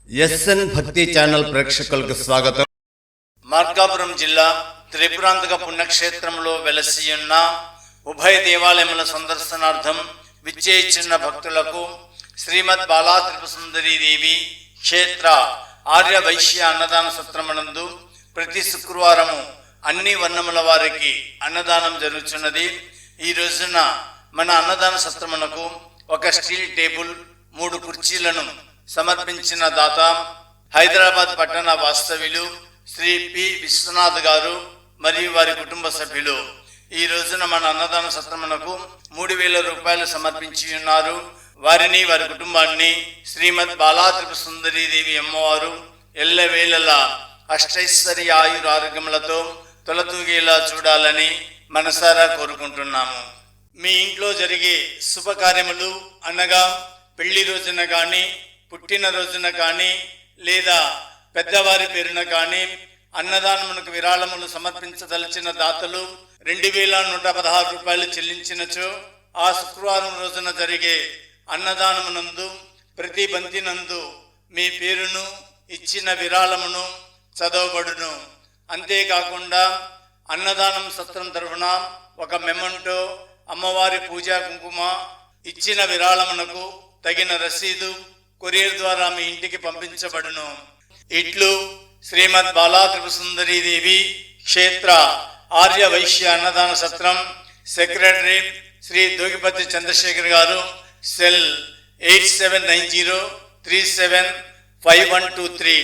SN భక్తి channel ప్రేక్షకులకు స్వాగతం. మార్కాపురం జిల్లా త్రిపురాంతక పుణ్యక్షేత్రంలో వెలసి ఉన్న ఉభయ దేవాలయముల సందర్శనార్థం విచ్చేయిచున్న భక్తులకు శ్రీమద్ బాలా త్రిపుర సుందరీ దేవి క్షేత్ర ఆర్య వైశ్య అన్నదాన సత్రమునందు ప్రతి శుక్రవారము అన్ని వర్ణముల వారికి అన్నదానం జరుగుతున్నది. ఈ రోజున మన అన్నదాన సత్రమునకు ఒక స్టీల్ టేబుల్ 3 కుర్చీలను సమర్పించిన దాత హైదరాబాద్ పట్టణ వాస్తవ్యులు శ్రీ పి విశ్వనాథ్ గారు మరియు వారి కుటుంబ సభ్యులు ఈ రోజున మన అన్నదాన సత్రమునకు 3,000 రూపాయలు సమర్పించి ఉన్నారు. వారిని వారి కుటుంబాన్ని శ్రీమద్ బాలా త్రిపుర సుందరీ దేవి అమ్మవారు ఎల్లవేళలా అష్టైశ్వర్య ఆయుర ఆరోగ్యములతో తొలతూగేలా చూడాలని మనసారా కోరుకుంటున్నాము. మీ ఇంట్లో జరిగే శుభకార్యములు అనగా పెళ్లి రోజున కానీ, పుట్టిన రోజున కానీ, లేదా పెద్దవారి పేరున కానీ అన్నదానమునకు విరాళములు సమర్పించదలిచిన దాతలు 2,116 రూపాయలు చెల్లించినచో ఆ శుక్రవారం రోజున జరిగే అన్నదానమునందు ప్రతి బంతినందు మీ పేరును, ఇచ్చిన విరాళమును చదవబడును. అంతేకాకుండా అన్నదానం సత్రం తరఫున ఒక మెమంటో, అమ్మవారి పూజా కుంకుమ, ఇచ్చిన విరాళమునకు తగిన రసీదు కొరియర్ ద్వారా మీ ఇంటికి పంపించబడును. ఇట్లు శ్రీమద్ బాలా త్రిపుర సుందరీ దేవి క్షేత్ర ఆర్య వైశ్య అన్నదాన సత్రం సెక్రటరీ శ్రీ దోగిపతి చంద్రశేఖర్ గారు. సెల్ 8790375123.